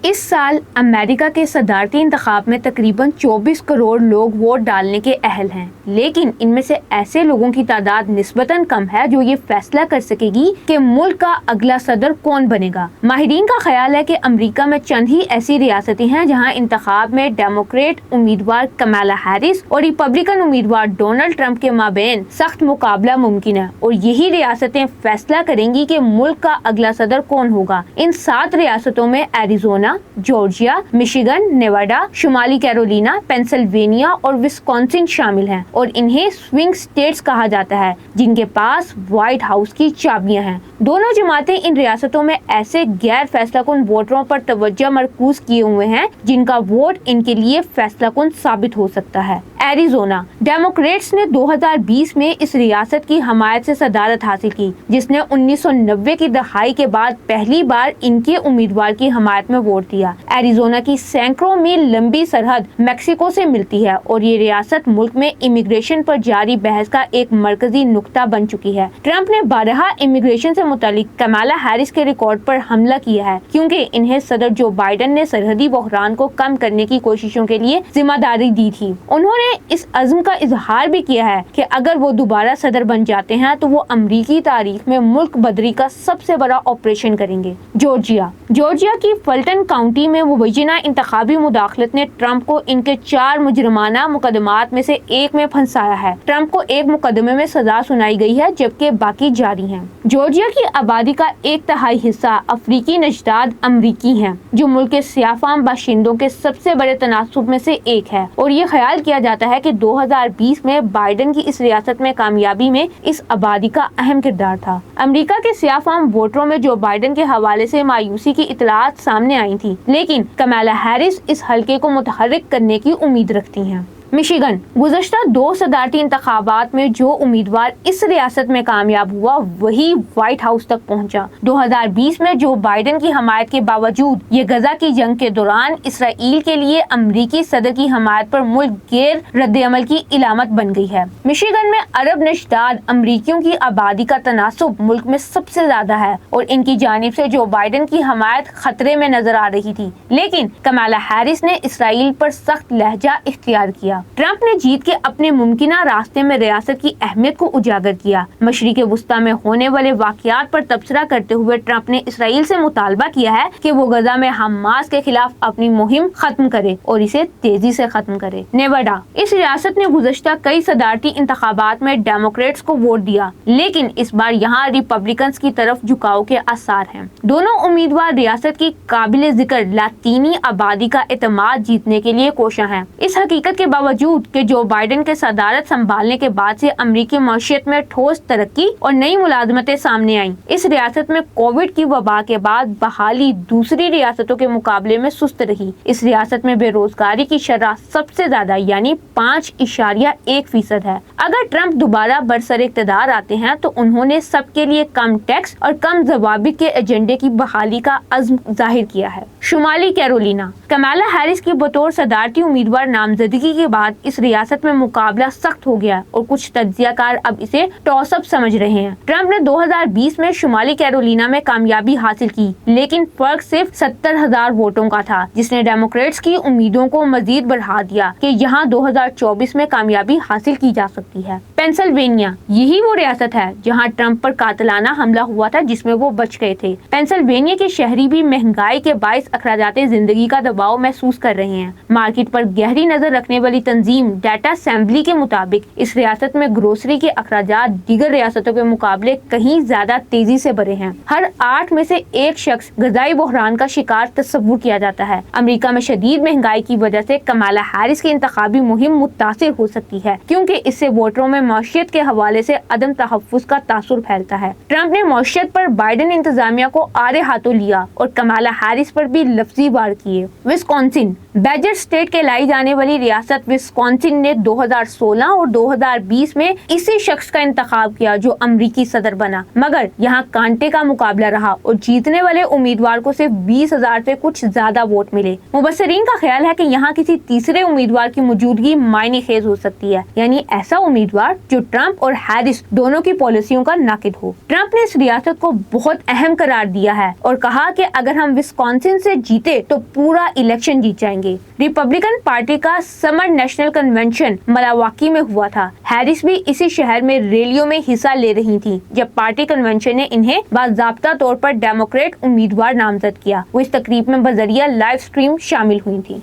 اس سال امریکہ کے صدارتی انتخاب میں تقریباً 24 کروڑ لوگ ووٹ ڈالنے کے اہل ہیں، لیکن ان میں سے ایسے لوگوں کی تعداد نسبتاً کم ہے جو یہ فیصلہ کر سکے گی کہ ملک کا اگلا صدر کون بنے گا۔ ماہرین کا خیال ہے کہ امریکہ میں چند ہی ایسی ریاستیں ہیں جہاں انتخاب میں ڈیموکریٹ امیدوار کمالا ہیرس اور ریپبلکن امیدوار ڈونلڈ ٹرمپ کے مابین سخت مقابلہ ممکن ہے، اور یہی ریاستیں فیصلہ کریں گی کہ ملک کا اگلا صدر کون ہوگا۔ ان 7 ریاستوں میں ایریزونا، جارجیا، مشیگن، نیواڈا، شمالی کیرولینا، پینسلوینیا اور وسکونسن شامل ہیں، اور انہیں سوئنگ سٹیٹس کہا جاتا ہے جن کے پاس وائٹ ہاؤس کی چابیاں ہیں۔ دونوں جماعتیں ان ریاستوں میں ایسے غیر فیصلہ کن ووٹروں پر توجہ مرکوز کیے ہوئے ہیں جن کا ووٹ ان کے لیے فیصلہ کن ثابت ہو سکتا ہے۔ ایریزونا، ڈیموکریٹس نے 2020 میں اس ریاست کی حمایت سے صدارت حاصل کی، جس نے 1990 کی دہائی کے بعد پہلی بار ان کے امیدوار کی حمایت میں ووٹ دیا۔ ایریزونا کی سینکڑوں میل لمبی سرحد میکسیکو سے ملتی ہے، اور یہ ریاست ملک میں امیگریشن پر جاری بحث کا ایک مرکزی نقطہ بن چکی ہے۔ ٹرمپ نے بارہا امیگریشن سے متعلق کمالا ہیرس کے ریکارڈ پر حملہ کیا ہے، کیونکہ انہیں صدر جو بائیڈن نے سرحدی بحران کو کم کرنے کی کوششوں کے لیے ذمہ داری دی تھی۔ انہوں نے اس عزم کا اظہار بھی کیا ہے کہ اگر وہ دوبارہ صدر بن جاتے ہیں تو وہ امریکی تاریخ میں ملک بدری کا سب سے بڑا آپریشن کریں گے۔ جارجیا کی فلٹن کاؤنٹی میں مبینہ انتخابی مداخلت نے ٹرمپ کو ان کے 4 مجرمانہ مقدمات میں سے ایک میں پھنسایا ہے۔ ٹرمپ کو ایک مقدمے میں سزا سنائی گئی ہے جبکہ باقی جاری ہیں۔ جارجیا کی آبادی کا 1/3 حصہ افریقی نژاد امریکی ہیں، جو ملک کے سیاہ فام باشندوں کے سب سے بڑے تناسب میں سے ایک ہے، اور یہ خیال کیا جاتا ہے کہ 2020 میں بائیڈن کی اس ریاست میں کامیابی میں اس آبادی کا اہم کردار تھا۔ امریکہ کے سیاہ فام ووٹروں میں جو بائیڈن کے حوالے سے مایوسی کی اطلاعات سامنے آئی تھی، لیکن کمالا ہیرس اس حلقے کو متحرک کرنے کی امید رکھتی ہیں۔ مشیگن، گزشتہ 2 صدارتی انتخابات میں جو امیدوار اس ریاست میں کامیاب ہوا وہی وائٹ ہاؤس تک پہنچا۔ 2020 میں جو بائیڈن کی حمایت کے باوجود یہ غزہ کی جنگ کے دوران اسرائیل کے لیے امریکی صدر کی حمایت پر ملک گیر رد عمل کی علامت بن گئی ہے۔ مشیگن میں عرب نژاد امریکیوں کی آبادی کا تناسب ملک میں سب سے زیادہ ہے، اور ان کی جانب سے جو بائیڈن کی حمایت خطرے میں نظر آ رہی تھی، لیکن کمالا ہیرس نے اسرائیل پر سخت لہجہ اختیار کیا۔ ٹرمپ نے جیت کے اپنے ممکنہ راستے میں ریاست کی اہمیت کو اجاگر کیا۔ مشرق وسطیٰ میں ہونے والے واقعات پر تبصرہ کرتے ہوئے ٹرمپ نے اسرائیل سے مطالبہ کیا ہے کہ وہ غزہ میں حماس کے خلاف اپنی مہم ختم کرے اور اسے تیزی سے ختم کرے۔ نیواڈا، اس ریاست نے گزشتہ کئی صدارتی انتخابات میں ڈیموکریٹس کو ووٹ دیا، لیکن اس بار یہاں ریپبلکنز کی طرف جھکاؤ کے آثار ہیں۔ دونوں امیدوار ریاست کی قابل ذکر لاطینی آبادی کا اعتماد جیتنے کے لیے کوشاں ہیں۔ اس حقیقت کے باوجود کہ جو بائیڈن کے صدارت سنبھالنے کے بعد سے امریکی معیشت میں ٹھوس ترقی اور نئی ملازمتیں سامنے آئیں، اس ریاست میں کووڈ کی وبا کے بعد بحالی دوسری ریاستوں کے مقابلے میں سست رہی۔ اس ریاست میں بے روزگاری کی شرح سب سے زیادہ یعنی 5.1% ہے۔ اگر ٹرمپ دوبارہ برسر اقتدار آتے ہیں تو انہوں نے سب کے لیے کم ٹیکس اور کم ضوابط کے ایجنڈے کی بحالی کا عزم ظاہر کیا ہے۔ شمالی کیرولینا، کمالا ہیرس کی بطور صدارتی امیدوار نامزدگی کے بعد اس ریاست میں مقابلہ سخت ہو گیا، اور کچھ تجزیہ کار اب اسے ٹاس اپ سمجھ رہے ہیں۔ ٹرمپ نے 2020 میں شمالی کیرولینا میں کامیابی حاصل کی، لیکن فرق صرف 70,000 ووٹوں کا تھا، جس نے ڈیموکریٹس کی امیدوں کو مزید بڑھا دیا کہ یہاں 2024 میں کامیابی حاصل کی جا سکتی ہے۔ پینسلوینیا، یہی وہ ریاست ہے جہاں ٹرمپ پر قاتلانہ حملہ ہوا تھا جس میں وہ بچ گئے تھے۔ پینسلوینیا کے شہری بھی مہنگائی کے باعث اخراجات زندگی کا دباؤ محسوس کر رہے ہیں۔ مارکیٹ پر گہری نظر رکھنے والی تنظیم ڈیٹا اسمبلی کے مطابق اس ریاست میں گروسری کے اخراجات دیگر ریاستوں کے مقابلے کہیں زیادہ تیزی سے بڑھے ہیں۔ ہر 8 میں سے ایک شخص غذائی بحران کا شکار تصور کیا جاتا ہے۔ امریکہ میں شدید مہنگائی کی وجہ سے کمالا ہیرس کی انتخابی مہم متاثر ہو سکتی ہے، کیونکہ اس سے ووٹروں میں معیشت کے حوالے سے عدم تحفظ کا تاثر پھیلتا ہے۔ ٹرمپ نے معیشت پر بائیڈن انتظامیہ کو آڑے ہاتھوں لیا اور کمالا ہیرس پر بھی لفظی وار کیے۔ وسکونسن، بیجر اسٹیٹ کہلائی جانے والی ریاست وسکونسن نے 2016 اور 2020 میں اسی شخص کا انتخاب کیا جو امریکی صدر بنا، مگر یہاں کانٹے کا مقابلہ رہا اور جیتنے والے امیدوار کو صرف 20,000 سے کچھ زیادہ ووٹ ملے۔ مبصرین کا خیال ہے کہ یہاں کسی تیسرے امیدوار کی موجودگی معنی خیز ہو سکتی ہے، یعنی ایسا امیدوار جو ٹرمپ اور ہیرس دونوں کی پالیسیوں کا ناقد ہو۔ ٹرمپ نے اس ریاست کو بہت اہم قرار دیا ہے اور کہا کہ اگر ہم وسکونسن سے جیتے تو پورا الیکشن جیت جائیں گے۔ ریپبلکن پارٹی کا سمر نیشنل کنونشن ملاواکی میں ہوا تھا۔ ہیرس بھی اسی شہر میں ریلیوں میں حصہ لے رہی تھی جب پارٹی کنونشن نے انہیں باضابطہ طور پر ڈیموکریٹ امیدوار نامزد کیا۔ وہ اس تقریب میں بذریعہ لائیو سٹریم شامل ہوئی تھی۔